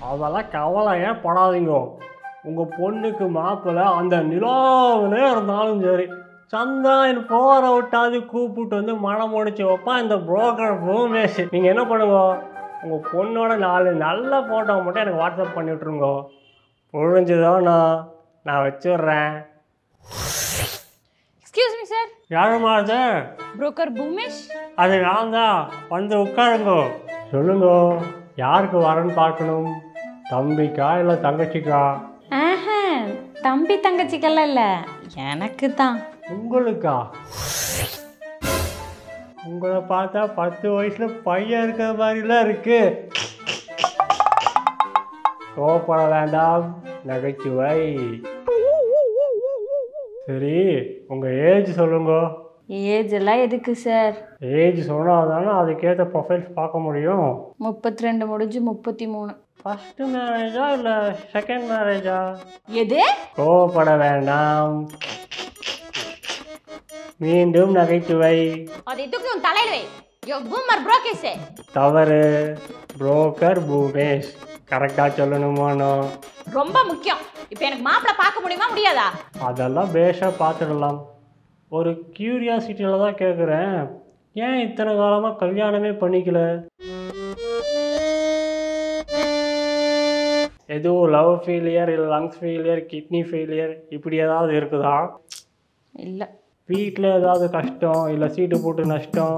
அதெல்லாம் கவலையே படாதீங்கோ. உங்கள் பொண்ணுக்கு மாப்பிள்ளை அந்த நிலாவிலே இருந்தாலும் சரி, சந்திரன் போகிற விட்டாது கூப்பிட்டு வந்து மனம் முடிச்சு வைப்பான் இந்த புரோக்கர் பூமேஷ். நீங்கள் என்ன பண்ணுங்க, உங்கள் பொண்ணோட 4 நல்ல ஃபோட்டோ மட்டும் எனக்கு வாட்ஸ்அப் பண்ணி விட்ருங்கோ. புரிஞ்சுதோண்ணா, நான் வச்சுட்றேன். Excuse me sir. யாருமா அது? புரோக்கர் பூமேஷ். அது நான் தான். வந்து உட்காருங்கோ. சொல்லுங்க, யாருக்கு வரன்னு பார்க்கணும்? தம்பிக்கா இல்லை தங்கச்சிக்கா? தம்பி தங்கச்சிக்கெல்லாம் இல்லை, எனக்கு தான். உங்களுக்கா? உங்களை பார்த்தா 10 வயசுல பையன் இருக்கிற மாதிரிலாம் இருக்கு. கோபப்பட வேண்டாம், நகைச்சுவை. சரி, உங்கள் ஏஜ் சொல்லுங்க. ஏஜ் எல்லாம் எதுக்கு சார்? ஏஜ் சொன்னால் தானே அதுக்கேற்ற ப்ரொஃபைல்ஸ் பார்க்க முடியும். 32 முடிஞ்சு 33. ஃபஸ்ட்டு மேரேஜா இல்லை செகண்ட் மேரேஜா? எது? கோபப்பட வேண்டாம், மீண்டும் நகைச்சுவை. அது எதுக்கு உன் தலையில வை. யோ பூமர் புரோக்கர்ஸ். தவறு. புரோக்கர் பூமேஷ். கரெக்டாக சொல்லணுமானோ? ரொம்ப முக்கியம். இப்போ எனக்கு மாப்பிள்ளை பார்க்க முடியுமா முடியாதா? அதெல்லாம் பேஷாக பார்த்துடலாம். ஒரு கியூரியாசிட்டியில் தான் கேட்குறேன், ஏன் இத்தனை காலமாக கல்யாணமே பண்ணிக்கல? எதுவும் லவ் ஃபெயிலியர் இல்லை லங்ஸ் ஃபெயிலியர் கிட்னி ஃபெயிலியர் இப்படி ஏதாவது இருக்குதா? இல்லை. வீட்டில் ஏதாவது கஷ்டம் இல்லை சீட்டு போட்டு நஷ்டம்?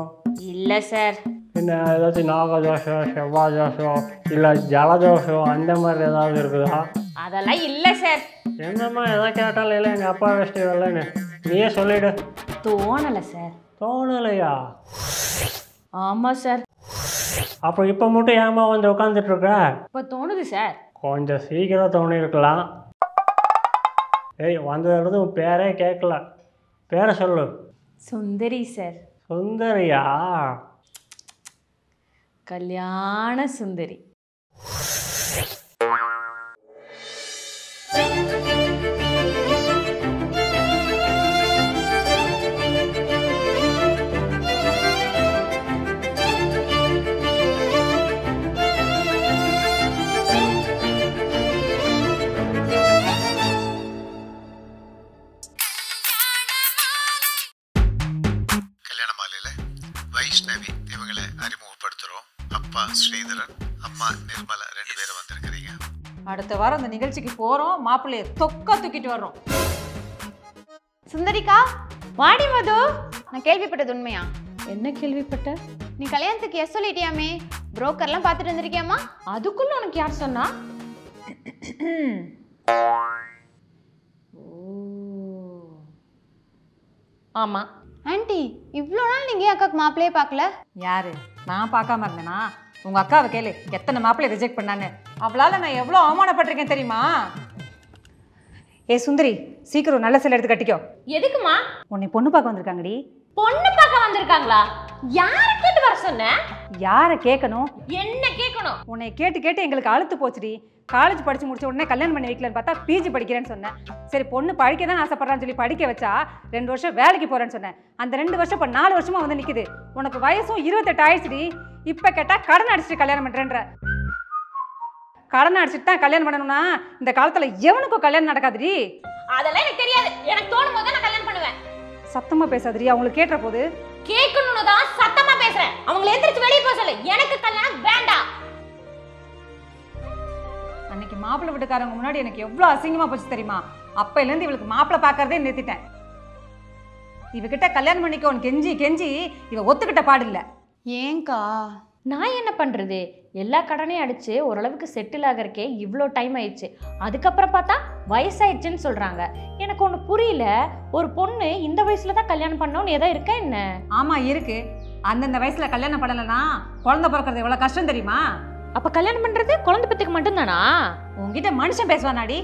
இல்லை சார். என்ன ஏதாச்சும் நாகதோஷம் செவ்வாய் தோஷம் இல்லை ஜலதோஷம் அந்த மாதிரி ஏதாவது இருக்குதா? அதெல்லாம் இல்லை சார். என்னம்மா எதாவது கேட்டாலும் இல்லை எங்கள் அப்பா வேஸ்ட்டு இல்லைன்னு நீயே சொல்லிவிடு. தோணலை சார். தோணலையா? ஆமாம் சார். அப்போ இப்போ மட்டும் ஏமா வந்து உட்காந்துட்ருக்க? இப்போ தோணுது சார். கொஞ்சம் சீக்கிரம் தோணிருக்கலாம். ஏய், வந்ததுலேருந்து உன் பேரே கேட்கல. பேரை சொல்லு. சுந்தரி சார். சுந்தரியா? கல்யாண சுந்தரி. வைஷ்ணவி இவங்களை அறிமுகப்படுத்துகிறோம். அப்பா ஸ்ரீதரன், அம்மா நிர்மலா 2 பேரும் வந்திருக்கிறீங்க. அடுத்த வாரம் அந்த நிகழ்ச்சிக்கு போகிறோம். மாப்பிள்ளைய தொக்கா தூக்கிட்டு வர்றோம். சுந்தரிக்கா, வாடி மது. நான் கேள்விப்பட்டது உண்மையா? என்ன கேள்விப்பட்ட? நீ கல்யாணத்துக்கு எஸ் சொல்லிட்டியாமே. புரோக்கர்லாம் பார்த்துட்டு வந்திருக்கியாமா? அதுக்குள்ள உனக்கு யார் சொன்னா? ஆமா. ஆண்டி, இவ்வளோ நாள் நீங்கள் ஏன் அக்காவுக்கு மாப்பிள்ளையே பார்க்கல? யாரு? நான் பார்க்காம இருந்தேனா? உங்கள் அக்காவை கேளு, எத்தனை மாப்பிள்ளையை ரிஜெக்ட் பண்ணான்னு. அவளால் நான் எவ்வளோ அவமானப்பட்டிருக்கேன் தெரியுமா? ஏ சுந்தரி, சீக்கிரம் நல்ல சில எடுத்து கட்டிக்கோ. எதுக்குமா? உன்னை பொண்ணு பார்க்க வந்திருக்காங்கடி. பொண்ணு பார்க்க வந்திருக்காங்களா? யாரை கேட்டு வர சொன்ன? யாரை கேட்கணும்? என்ன கேட்கணும்? உன்னை கேட்டு கேட்டு எங்களுக்கு அழுத்து போச்சுடி. காலேஜ் படிச்சு முடிச்ச உடனே கல்யாணம் பண்ணி வைக்கலன்னு பார்த்தா பிஜி படிக்கிறேன்னு சொன்னேன். சரி, பொண்ணு படிக்க தான் ஆசைப்படுறான்னு சொல்லி படிக்க வச்சா 2 வருஷம் வேலைக்கு போறேன்னு சொன்னேன். அந்த 2 வருஷம் இப்போ 4 வருஷமா வந்து நிக்குது. உனக்கு வயசும் 28 ஆயிடுச்சுடி. இப்ப கேட்டா கடன் அடிச்சுட்டு கல்யாணம் பண்றேன்ற. கடன் அடிச்சுட்டு தான் கல்யாணம் பண்ணணும்னா இந்த காலத்துல எவனுக்கும் கல்யாணம் நடக்காதுடி. அதெல்லாம் எனக்கு தெரியாது. எனக்கு தோணும் போது நான் கல்யாணம் பண்ணுவேன். சத்தமா பேசாதடி, அவங்களுக்கு கேட்ற போது. கேட்கணும்னு தான் சத்தமா பேசுறேன். அவங்களை எந்திரிச்சு வெளியே போக சொல்லு. எனக்கு கல்யாணம் வேண்டாம். அன்னைக்கு மாப்பிள்ளை வீட்டுக்காரங்க முன்னாடி எனக்கு எவ்வளவு அசிங்கமா போச்சு தெரியுமா? அப்பையில இருந்து இவளுக்கு மாப்பிள்ளை பார்க்கறதே நிறுத்திட்டேன். இவகிட்ட கல்யாணம் பண்ணிக்கோன்னு கெஞ்சி கெஞ்சி இவ ஒத்துக்கிட்ட பாடு இல்ல. ஏங்கா? நான் என்ன பண்றது? எல்லா கடனையும் அடிச்சு ஓரளவுக்கு செட்டில் ஆகிறக்கே இவ்வளோ டைம் ஆயிடுச்சு. அதுக்கப்புறம் பார்த்தா வயசாயிடுச்சுன்னு சொல்றாங்க. எனக்கு ஒன்று புரியல. ஒரு பொண்ணு இந்த வயசுல தான் கல்யாணம் பண்ணணும்னு ஏதோ இருக்கா என்ன? ஆமா இருக்கு. அந்தந்த வயசுல கல்யாணம் பண்ணலன்னா குழந்தை பிறக்கிறது எவ்வளவு கஷ்டம் தெரியுமா? அப்ப கல்யாணம் பண்றது குழந்தை பத்துக்கு மட்டும்தானா? உங்ககிட்ட மனுஷன் பேசுவானாடி?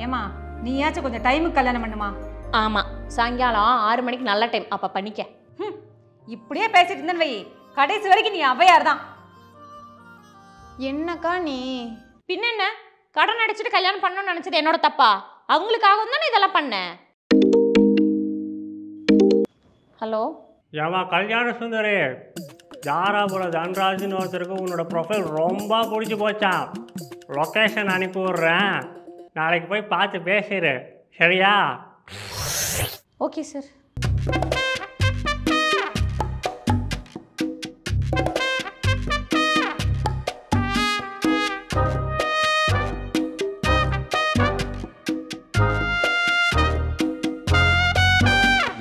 ஏமா, நீயாச்சும் கொஞ்சம் டைமுக்கு கல்யாணம் பண்ணுமா? ஆமா, சாயங்காலம் 6 மணிக்கு நல்ல டைம். அப்ப பண்ணிக்க. இப்படியே பேசிட்டு இருந்தேன்னு வை, கடைசி வரைக்கும் நீ அவையார் தான். என்னக்கா நீ? பின்ன என்ன, கடன் அடிச்சுட்டு கல்யாணம் பண்ணணும்னு நினைச்சது என்னோட தப்பா? அவங்களுக்காக தானே இதெல்லாம் பண்ணேன். ஹலோ, ஏமா கல்யாண சுந்தரி, தாராபுரம் தன்ராஜ்னு ஒருத்தருக்கு உன்னோட ப்ரொஃபைல் ரொம்ப பிடிச்சி போச்சா. லொக்கேஷன் அனுப்பி விட்றேன், நாளைக்கு போய் பார்த்து பேசிடு, சரியா? Okay sir.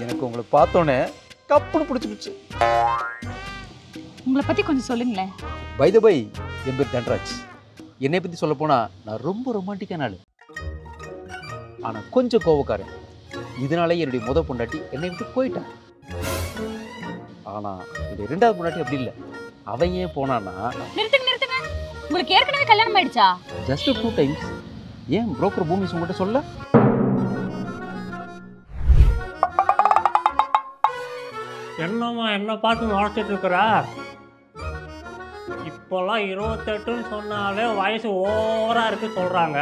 எனக்கு உங்களை பார்த்தோன்னே கப்புன்னு பிடிச்சிருச்சு. உங்களை பற்றி கொஞ்சம் சொல்லுங்களேன். பை த பை, என் பேர் தன்ராஜ். என்னை பற்றி சொல்ல போனால் நான் ரொம்ப ரொமான்டிக்கான ஆள், ஆனால் கொஞ்சம் கோபக்காரன். இதனாலே என்னுடைய பொண்டாட்டி என்னை விட்டு போயிட்டான். ஆனால் என்னுடைய 2வது பொண்டாட்டி அப்படி இல்லை. அவன் ஏன் போனான்னா, நிறுத்துங்க. உங்களுக்கு ஏற்கனவே கல்யாணம் ஆயிடுச்சா? Just 2 times. ஏன் புரோக்கர் பூமி உங்கள்கிட்ட சொல்ல? என்னம்மா என்ன பார்த்து நுழைச்சிட்டு இருக்கிற? இப்போல்லாம் 28ன்னு சொன்னாலே வயசு ஓவராக இருக்கு சொல்கிறாங்க.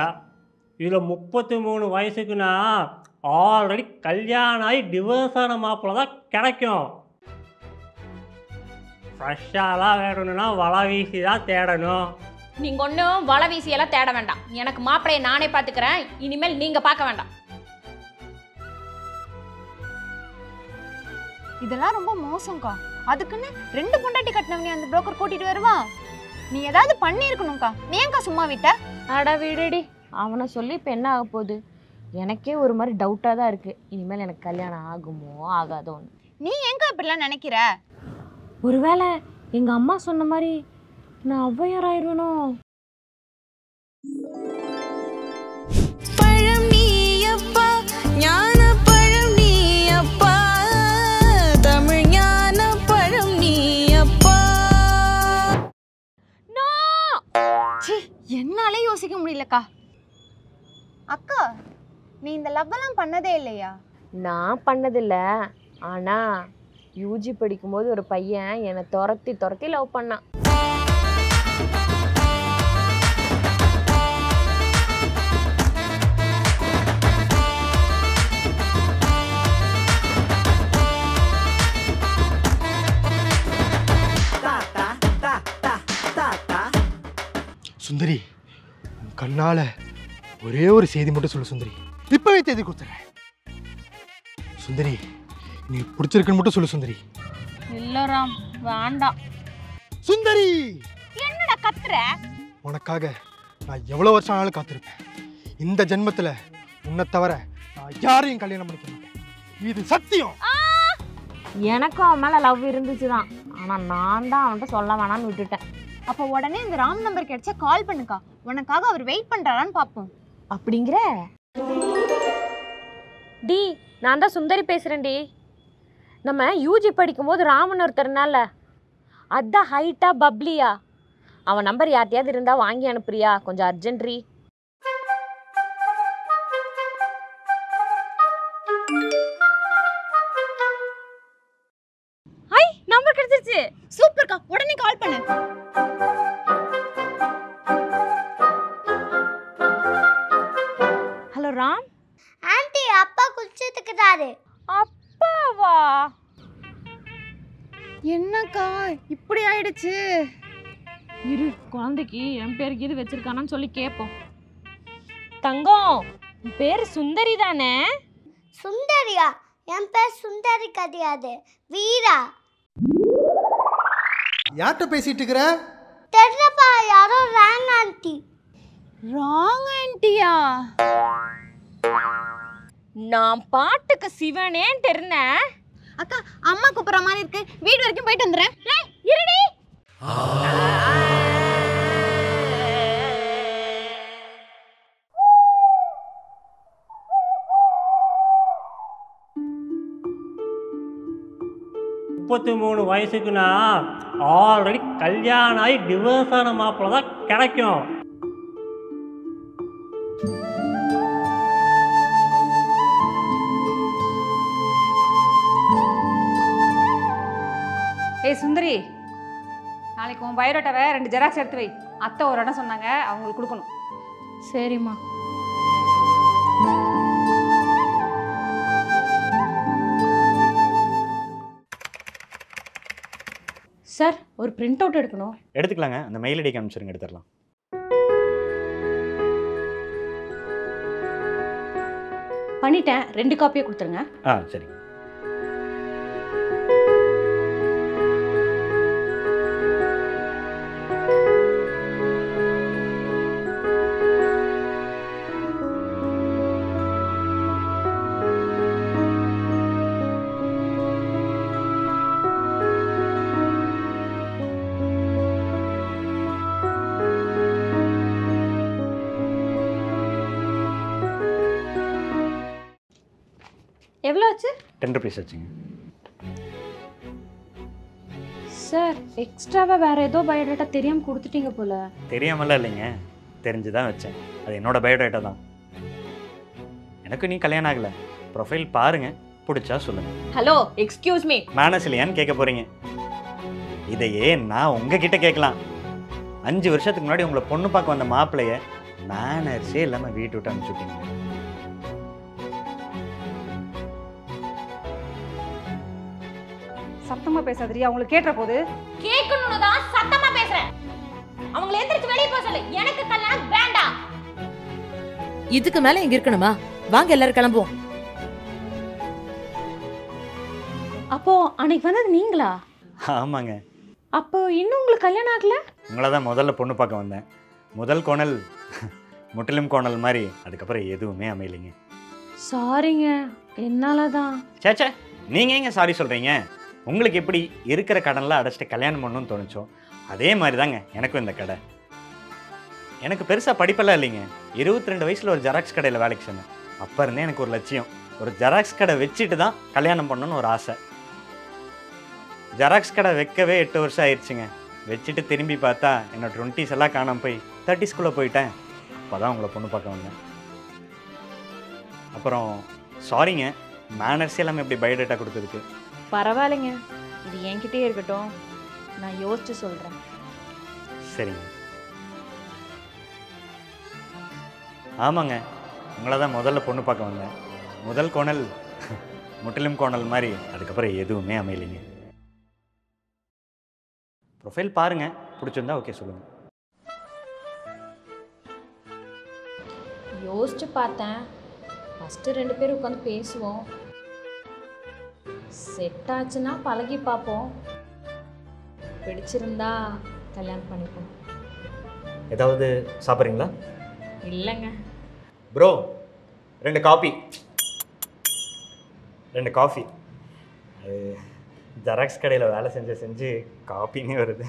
இதில் 33 வயசுக்குன்னா ஆல்ரெடி கல்யாணம் ஆகி டிவோர்ஸ் ஆன மாப்பிள்ள தான் கிடைக்கும். ஃப்ரெஷ்ஷாலாம் வேணும்னா வலை வீசி தான் தேடணும். நீங்கள் ஒன்றும் வலை வீசியெல்லாம் தேட வேண்டாம். எனக்கு மாப்பிளையை நானே பார்த்துக்கிறேன். இனிமேல் நீங்கள் பார்க்க வேண்டாம். இதெல்லாம் ரொம்ப மோசம்க்கா. அதுக்குன்னு 2 பொண்டாட்டி கட்டினவனே அந்த புரோக்கர் கூட்டிட்டு வருவா? நீ ஏதாவது பண்ணியிருக்கணும்க்கா. நீ ஏன்க்கா சும்மா விட்ட? அட விடுடி, அவனை சொல்லி இப்போ என்ன ஆக போகுது? எனக்கே ஒரு மாதிரி டவுட்டாக தான் இருக்குது. இனிமேல் எனக்கு கல்யாணம் ஆகுமோ ஆகாதோன்னு. நீ ஏன்க்கா இப்படிலாம் நினைக்கிற? ஒருவேளை எங்கள் அம்மா சொன்ன மாதிரி நான் ஔவையார் ஆயிடுவேனோ? பழம் நீ அப்பா, ஞான பழம் நீ அப்பா, தமிழ் ஞான பழம் நீ அப்பா. என்னாலே யோசிக்க முடியலக்கா. அக்கா, நீ இந்த லவ் எல்லாம் பண்ணதே இல்லையா? நான் பண்ணதில்ல. ஆனால் யூஜி படிக்கும்போது ஒரு பையன் என்னை துரத்தி லவ் பண்ணான். சுந்தரி, உன் கண்ணால ஒரே ஒரு செய்தி மட்டும் சொல்லு சுந்தரி. இப்பவே செய்தி கொடுத்துறேன் சுந்தரி. நீ பிடிச்சிருக்குன்னு மட்டும் சொல்லு சுந்தரி. இல்ல ராம், வேண்டாம். சுந்தரி, என்னடா கத்துற? உனக்காக நான் எவ்வளவு வருஷம் ஆனாலும் காத்திருப்பேன். இந்த ஜென்மத்துல உன்னை தவிர நான் யாரையும் கல்யாணம் பண்ணிக்க மாட்டேன். இது சத்தியம். எனக்கும் அவன் மேல லவ் இருந்துச்சு தான். ஆனா நான் தான் அவன்கிட்ட சொல்ல வேணாம்னு விட்டுட்டேன். அப்போ உடனே இந்த ராம் நம்பர் கிடைச்சா கால் பண்ணுக்கா. உனக்காக அவர் வெயிட் பண்றாரான்னு பாப்போம். அப்படிங்கிற? டி, நான் தான் சுந்தரி பேசுறேன் டி. நம்ம யூஜி படிக்கும்போது ராமன் ஒருத்தர்னால, அதான் ஹைட்டா பப்ளியா, அவன் நம்பர் யார்ட்டையாவது இருந்தா வாங்கி அனுப்புறியா? கொஞ்சம் அர்ஜென்ட்ரி. ஐ, நம்பர் கிடைச்சிருச்சு. சூப்பர்க்கா, உடனே கால் பண்ணு. ஹலோ ராம். ஆண்டி, அப்பா குளிச்சிட்டுக்கிறாரு. அப்பாவா? என்னக்கா இப்படி ஆயிடுச்சு? இரு, குழந்தைக்கு என் பேருக்கு இது வச்சிருக்கானான்னு சொல்லி கேட்போம். தங்கம், உன் பேர் சுந்தரி தானே? சுந்தரியா? என் பேர் சுந்தரி கிடையாது, வீரா. யார்கிட்ட பேசிட்டு இருக்கிற? தெரியப்பா, யாரோ ராங் ஆண்டி. ராங் ஆண்டியா? நான் பாட்டுக்கு சிவனேன்ட்டு இருந்தேன். அக்கா, அம்மா கூப்பிடுற மாதிரி இருக்கு. வீடு வரைக்கும் போயிட்டு வந்துடுறேன். இருடி. முப்பத்தி 3 வயசுக்குன்னா ஆல்ரெடி கல்யாணம் ஆகி டிவோர்ஸ் ஆன மாப்பிள்ள தான் கிடைக்கும். ஏய் சுந்தரி, நாளைக்கு உன் பயோடேட்டாவை 2 ஜெராக்ஸ் எடுத்து வை. அத்தை ஒரு இடம் சொன்னாங்க, அவங்களுக்கு கொடுக்கணும். சரிம்மா. சார், ஒரு பிரிண்ட் அவுட் எடுக்கணும். எடுத்துக்கலாங்க. அந்த மெயில் ஐடிக்கு அனுப்பிச்சிருங்க, எடுத்துடலாம். பண்ணிட்டேன், 2 காப்பியை கொடுத்துருங்க. சரி. எவ்வளோ ஆச்சு? 10 rupees ஆச்சுங்க. சார், எக்ஸ்ட்ராவாக வேற ஏதோ பயோடேட்டா தெரியாமல் கொடுத்துட்டீங்க போல. தெரியாமலாம் இல்லைங்க, தெரிஞ்சு தான் வச்சேன். அது என்னோட பயோடேட்டா தான். எனக்கு நீ கல்யாணம் ஆகலை, ப்ரொஃபைல் பாருங்க, பிடிச்சா சொல்லுங்க. Hello, excuse me. மேனஸ் இல்லையான்னு கேட்க போறீங்க. இதையே நான் உங்ககிட்ட கேட்கலாம். 5 வருஷத்துக்கு முன்னாடி உங்களை பொண்ணு பார்க்க வந்த மாப்பிள்ளைய மேனர்ஸே இல்லாமல் வீட்டு விட்டு அனுப்பிச்சுட்டீங்க. சத்தமா பேசாதீ, அவங்களுக்கு கேட்ற போது. கேட்கணும்னு தான் சத்தமா பேசுறேன். அவங்கள எந்திரிச்சு வெளிய போக சொல்லு. எனக்கு கல்யாணம் வேண்டாம். இதுக்கு மேல இங்க இருக்கணுமா? வாங்க எல்லாரும் கிளம்புவோம். அப்போ அன்னைக்கு வந்தது நீங்களா? ஆமாங்க. அப்போ இன்னும் உங்களுக்கு கல்யாணம் ஆகல? உங்களை தான் முதல்ல பொண்ணு பார்க்க வந்தேன். முதல் கோணல் முற்றிலும் கோணல் மாதிரி, அதுக்கப்புறம் எதுவுமே அமையலைங்க. சாரிங்க, என்னால தான். சேச்சே, நீங்கள் ஏங்க சாரி சொல்கிறீங்க? உங்களுக்கு எப்படி இருக்கிற கடன்லாம் அடைச்சிட்டு கல்யாணம் பண்ணணும்னு தோணுச்சோ அதே மாதிரி தாங்க எனக்கும் இந்த கடை. எனக்கு பெருசாக படிப்பெல்லாம் இல்லைங்க. 22 வயசில் ஒரு ஜெராக்ஸ் கடையில் வேலைக்கு சொன்னேன். அப்போ இருந்தே எனக்கு ஒரு லட்சியம், ஒரு ஜெராக்ஸ் கடை வச்சுட்டு தான் கல்யாணம் பண்ணணும்னு ஒரு ஆசை. ஜெராக்ஸ் கடை வைக்கவே 8 வருஷம் ஆயிடுச்சுங்க. வச்சுட்டு திரும்பி பார்த்தா என்னோட 20s எல்லாம் காணாமல் போய் 30ஸ்குள்ளே போயிட்டேன். அப்போ தான் உங்களை பொண்ணு பார்க்க வந்தேன். அப்புறம் சாரிங்க, மேனர்ஸ் எல்லாமே எப்படி பயோடேட்டா கொடுத்ததுக்கு. பரவாயில்லைங்க, இது என்கிட்டே இருக்கட்டும், நான் யோசிச்சு சொல்கிறேன். சரிங்க. ஆமாங்க, உங்களை தான் முதல்ல பொண்ணு பார்க்க வந்தேன். முதல் கோணல் முற்றிலும் கோணல் மாதிரி, அதுக்கப்புறம் எதுவுமே அமையலைங்க. ப்ரொஃபைல் பாருங்க, பிடிச்சிருந்தா ஓகே சொல்லுங்கள். யோசிச்சு பார்த்தேன். ஃபஸ்ட்டு 2 பேரும் உட்காந்து பேசுவோம், செட் ஆச்சுன்னா பழகி பார்ப்போம், பிடிச்சிருந்தா கல்யாணம் பண்ணிப்போம். ஏதாவது சாப்பிட்றீங்களா? இல்லைங்க ப்ரோ, 2 காஃபி. அது ஜெராக்ஸ் கடையில் வேலை செஞ்சு காஃபின்னே வருது.